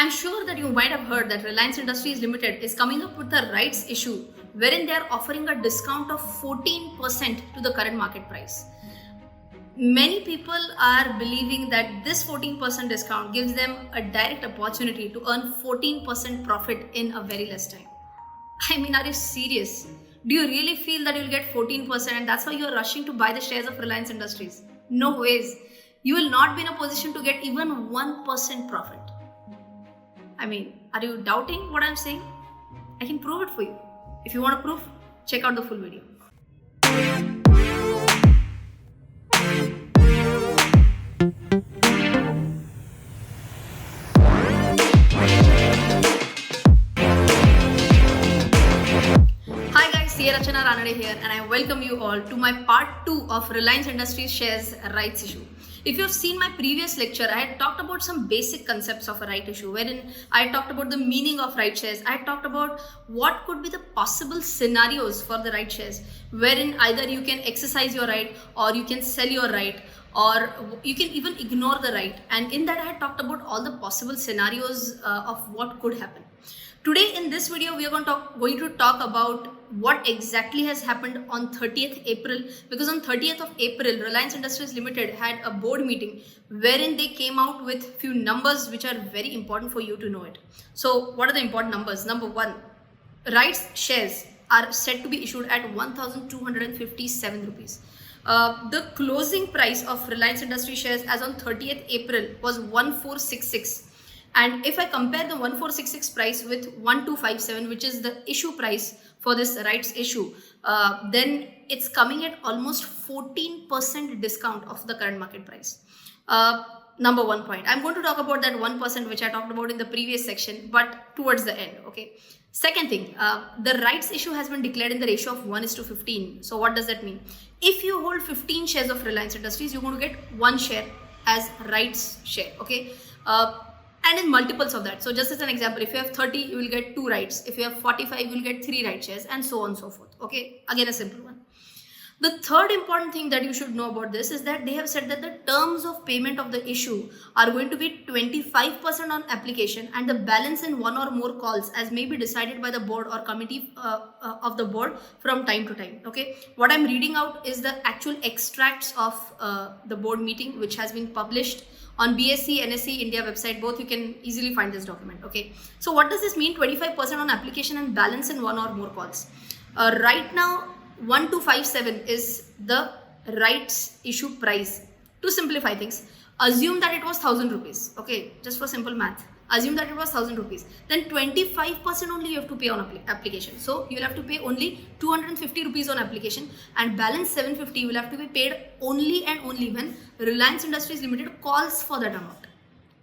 I'm sure that you might have heard that Reliance Industries Limited is coming up with a rights issue wherein they are offering a discount of 14% to the current market price. Many people are believing that this 14% discount gives them a direct opportunity to earn 14% profit in a very less time. I mean, are you serious? Do you really feel that you'll get 14% and that's why you're rushing to buy the shares of Reliance Industries? No ways. You will not be in a position to get even 1% profit. I mean, are you doubting what I'm saying? I can prove it for you. If you want a proof, check out the full video. Rachana, Ranade here, and I welcome you all to my part 2 of Reliance Industries shares rights issue. If you have seen my previous lecture, I had talked about some basic concepts of a right issue, wherein I talked about the meaning of right shares. I talked about what could be the possible scenarios for the right shares, wherein either you can exercise your right or you can sell your right, or you can even ignore the right. And in that, I had talked about all the possible scenarios of what could happen. Today in this video, we are going to talk about what exactly has happened on 30th April, because on 30th of April, Reliance Industries Limited had a board meeting wherein they came out with few numbers which are very important for you to know it. So what are the important numbers? Number one, rights shares are set to be issued at 1,257 rupees. The closing price of Reliance Industries shares as on 30th April was 1466. And if I compare the 1466 price with 1257, which is the issue price for this rights issue, then it's coming at almost 14% discount of the current market price. Number one point. I'm going to talk about that 1% which I talked about in the previous section, but towards the end. Okay. Second thing, the rights issue has been declared in the ratio of 1:15. So what does that mean? If you hold 15 shares of Reliance Industries, you're going to get one share as rights share. Okay. And in multiples of that. So just as an example, if you have 30, you will get 2 rights. If you have 45, you will get 3 right shares, and so on and so forth. Okay, again a simple one. The third important thing that you should know about this is that they have said that the terms of payment of the issue are going to be 25% on application and the balance in one or more calls as may be decided by the board or committee of the board from time to time. Okay, what I'm reading out is the actual extracts of the board meeting which has been published on BSc, NSC, India website. Both you can easily find this document. Okay, so what does this mean? 25% on application and balance in one or more calls. Right now, 1257 is the rights issue price. To simplify things, assume that it was 1,000 rupees. Okay, just for simple math, assume that it was 1,000 rupees. Then 25% only you have to pay on application. So you will have to pay only 250 rupees on application, and balance 750 will have to be paid only and only when Reliance Industries Limited calls for that amount.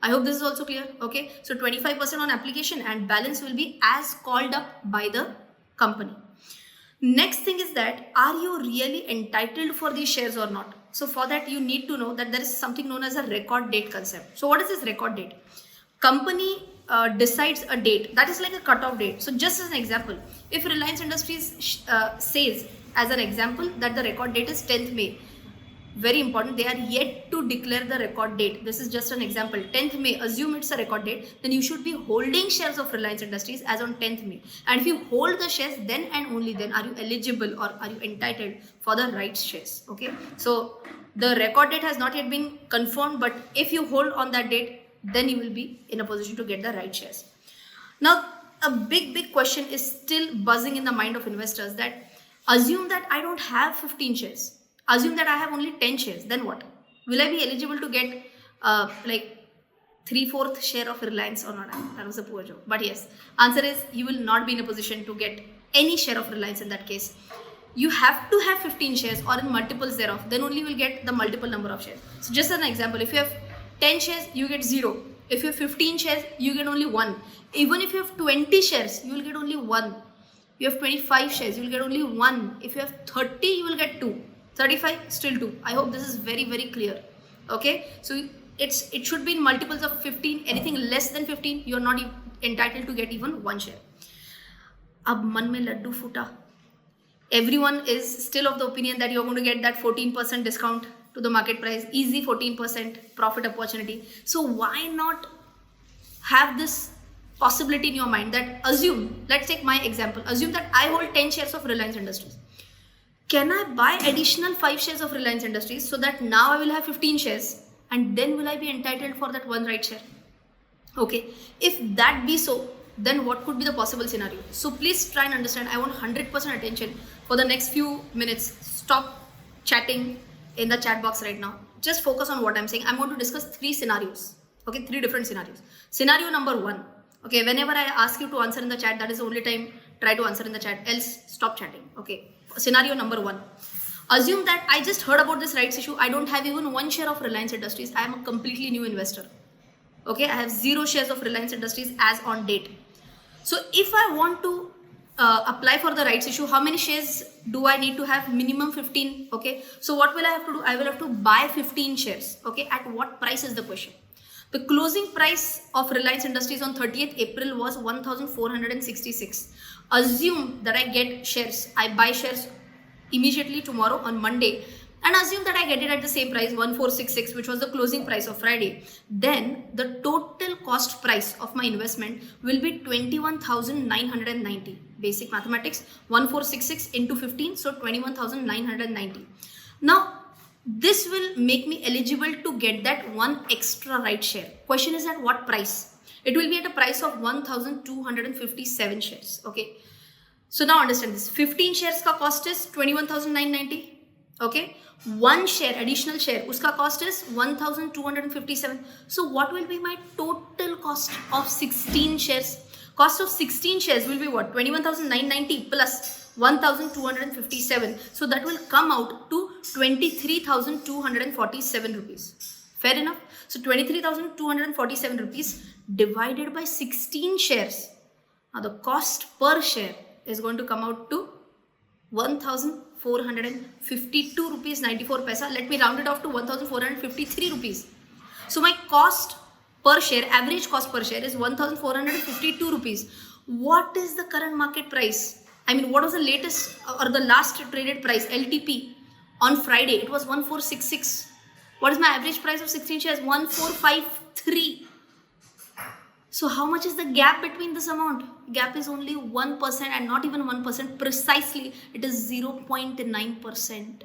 I hope this is also clear. Okay, so 25% on application and balance will be as called up by the company. Next thing is that, are you really entitled for these shares or not? So for that, you need to know that there is something known as a record date concept. So what is this record date? Company decides a date that is like a cutoff date. So just as an example, if Reliance Industries says as an example that the record date is 10th May, very important, they are yet to declare the record date. This is just an example. 10th May, assume it's a record date, then you should be holding shares of Reliance Industries as on 10th May. And if you hold the shares, then and only then are you eligible or are you entitled for the rights shares. Okay, so the record date has not yet been confirmed, but if you hold on that date, then you will be in a position to get the right shares. Now, a big question is still buzzing in the mind of investors, that assume that I don't have 15 shares. Assume that I have only 10 shares, then what? Will I be eligible to get like 3/4 share of Reliance or not? That was a poor joke. But yes, answer is you will not be in a position to get any share of Reliance in that case. You have to have 15 shares or in multiples thereof, then only you will get the multiple number of shares. So just as an example, if you have 10 shares, you get 0. If you have 15 shares, you get only 1. Even if you have 20 shares, you will get only 1. You have 25 shares, you will get only 1. If you have 30, you will get 2. 35, still 2. I hope this is very clear. Okay, so it should be in multiples of 15. Anything less than 15, you are not entitled to get even 1 share. Ab man mein laddu futa. Everyone is still of the opinion that you're going to get that 14% discount to the market price, easy 14% profit opportunity. So why not have this possibility in your mind that assume, let's take my example, assume that I hold 10 shares of Reliance Industries. Can I buy additional 5 shares of Reliance Industries so that now I will have 15 shares and then will I be entitled for that one right share? Okay, if that be so, then what could be the possible scenario? So please try and understand. I want 100% attention for the next few minutes. Stop chatting in the chat box right now. Just focus on what I'm saying. I'm going to discuss 3 scenarios. Okay, 3 different scenarios. Scenario number 1. Okay, whenever I ask you to answer in the chat, that is the only time try to answer in the chat. Else, stop chatting. Okay, scenario number 1. Assume that I just heard about this rights issue. I don't have even 1 share of Reliance Industries. I am a completely new investor. Okay, I have 0 shares of Reliance Industries as on date. So if I want to apply for the rights issue, how many shares do I need to have? Minimum 15. Okay, so what will I have to do? I will have to buy 15 shares. Okay, at what price is the question? The closing price of Reliance Industries on 30th April was 1,466. Assume that I get shares. I buy shares immediately tomorrow on Monday, and assume that I get it at the same price, 1,466, which was the closing price of Friday. Then the total cost price of my investment will be 21,990. Basic mathematics, 1,466 into 15, so 21,990. Now, this will make me eligible to get that one extra right share. Question is at what price? It will be at a price of 1,257 shares. Okay. So now understand this. 15 shares ka cost is 21,990. Okay. 1 share, additional share, uska cost is 1,257. So what will be my total cost of 16 shares? Cost of 16 shares will be what? 21,990 plus 1,257. So that will come out to 23,247 rupees. Fair enough? So 23,247 rupees divided by 16 shares. Now the cost per share is going to come out to 1,452 rupees 94 paisa. Let me round it off to 1,453 rupees. So my cost per share, average cost per share is 1,452 rupees. What is the current market price? I mean, what was the latest or the last traded price, LTP, on Friday? It was 1,466. What is my average price of 16 shares? 1,453. So how much is the gap between this amount? Gap is only 1% and not even 1%. Precisely, it is 0.9%.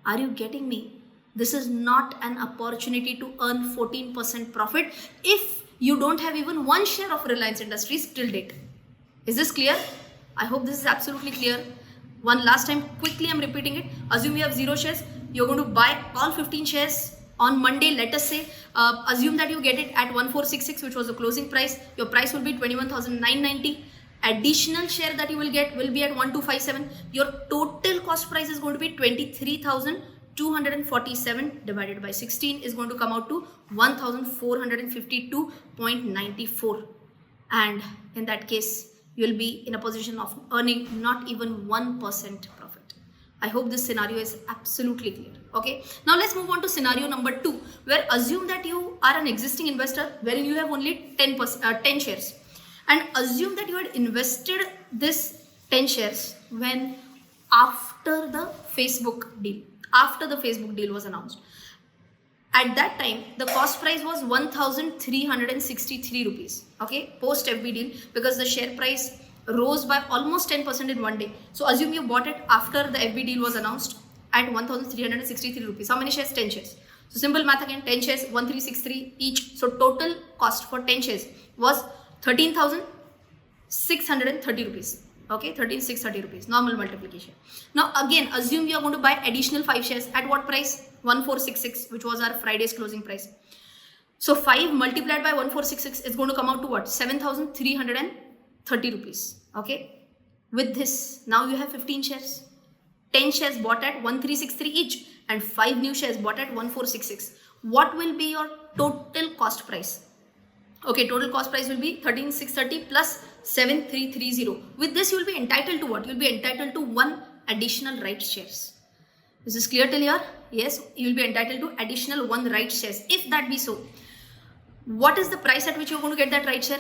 Are you getting me? This is not an opportunity to earn 14% profit if you don't have even 1 share of Reliance Industries till date. Is this clear? I hope this is absolutely clear. One last time, quickly I'm repeating it. Assume you have 0 shares. You're going to buy all 15 shares on Monday. Let us say, assume that you get it at 1,466, which was the closing price. Your price will be 21,990. Additional share that you will get will be at 1,257. Your total cost price is going to be 23,247 divided by 16 is going to come out to 1,452.94. And in that case, you will be in a position of earning not even 1% profit. I hope this scenario is absolutely clear. Okay. Now let's move on to scenario number 2, where assume that you are an existing investor wherein you have only 10 shares, and assume that you had invested this 10 shares when after the Facebook deal. After the Facebook deal was announced. At that time, the cost price was 1,363 rupees. Okay, post FB deal, because the share price rose by almost 10% in one day. So assume you bought it after the FB deal was announced at 1,363 rupees. How many shares? 10 shares. So simple math again, 10 shares, 1,363 each. So total cost for 10 shares was 13,630 rupees. Okay, 13,630 rupees, normal multiplication. Now again, assume you are going to buy additional 5 shares at what price? 1,466, which was our Friday's closing price. So 5 multiplied by 1,466 is going to come out to what? 7,330 rupees. Okay, with this, now you have 15 shares. 10 shares bought at 1,363 each and 5 new shares bought at 1,466. What will be your total cost price? Okay, total cost price will be 13,630 plus 7,330. With this, you will be entitled to what? You will be entitled to 1 additional right shares. Is this clear till here? Yes, you will be entitled to additional 1 right shares. If that be so, what is the price at which you are going to get that right share?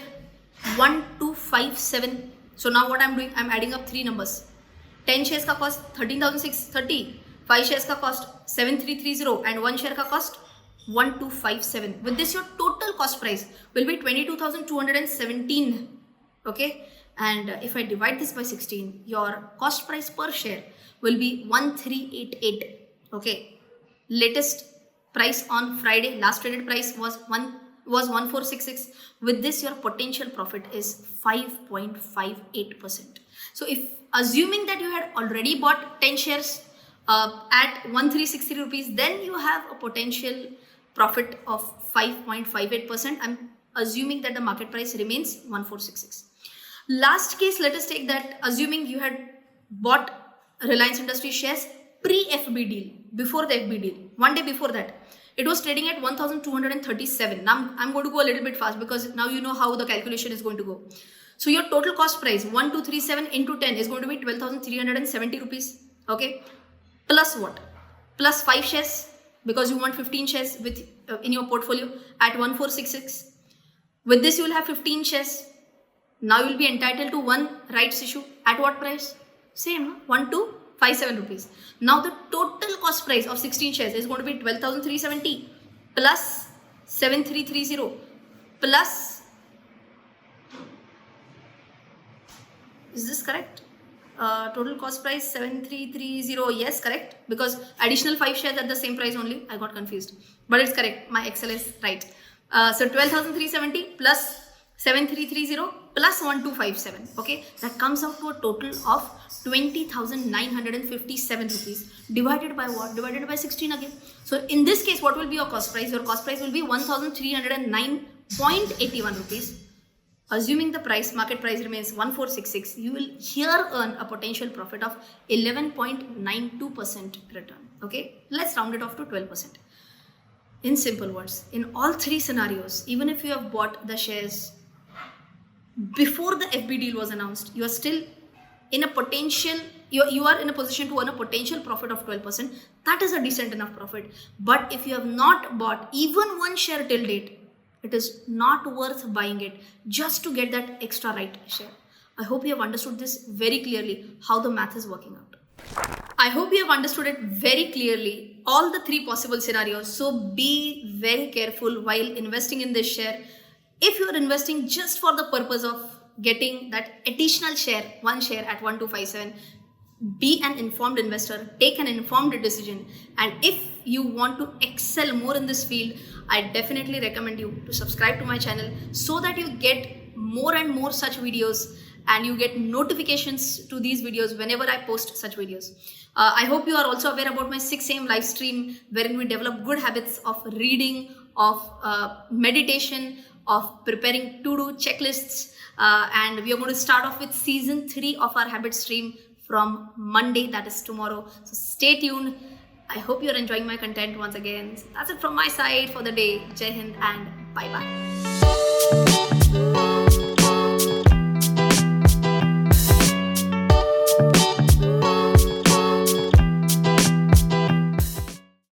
1,257. So now what I am doing, I am adding up 3 numbers. 10 shares ka cost 13,630, 5 shares ka cost 7,330 and 1 share ka cost 1257. With this, your total cost price will be 22,217. Okay, and if I divide this by 16, your cost price per share will be 1388. Okay, latest price on Friday, last traded price was 1466. With this, your potential profit is 5.58%. So if assuming that you had already bought 10 shares at 1360 rupees, then you have a potential profit of 5.58%. I'm assuming that the market price remains 1466. Last case, let us take that assuming you had bought Reliance Industries shares pre-FB deal, before the FB deal, one day before that. It was trading at 1237. Now I'm going to go a little bit fast because now you know how the calculation is going to go. So your total cost price 1237 into 10 is going to be 12,370 rupees. Okay, plus what? Plus 5 shares, because you want 15 shares with in your portfolio at 1466. With this, you will have 15 shares. Now you will be entitled to one rights issue at what price? Same, 1257 rupees. Now the total cost price of 16 shares is going to be 12,370 plus 7330 plus, is this correct? Total cost price 7330, yes, correct, because additional 5 shares at the same price only. I got confused, but it's correct. My Excel is right. So 12,370 plus 7330 plus 1257. Okay, that comes out to a total of 20,957 rupees. Divided by what? Divided by 16 again. So in this case, what will be your cost price? Your cost price will be 1,309.81 rupees. Assuming the price, market price remains 1466, you will here earn a potential profit of 11.92% return. Okay, let's round it off to 12%. In simple words, in all three scenarios, even if you have bought the shares before the FB deal was announced, you are still in a potential, you are in a position to earn a potential profit of 12%. That is a decent enough profit. But if you have not bought even one share till date, it is not worth buying it just to get that extra right share. I hope you have understood this very clearly, how the math is working out. I hope you have understood it very clearly, all the three possible scenarios. So be very careful while investing in this share. If you are investing just for the purpose of getting that additional share, one share at 1257, be an informed investor, take an informed decision. And if you want to excel more in this field, I definitely recommend you to subscribe to my channel so that you get more and more such videos and you get notifications to these videos whenever I post such videos. I hope you are also aware about my 6 a.m. live stream wherein we develop good habits of reading, of meditation, of preparing to-do checklists. And we are going to start off with season 3 of our habit stream from Monday, that is tomorrow. So stay tuned. I hope you're enjoying my content once again. So that's it from my side for the day. Jai Hind and bye-bye.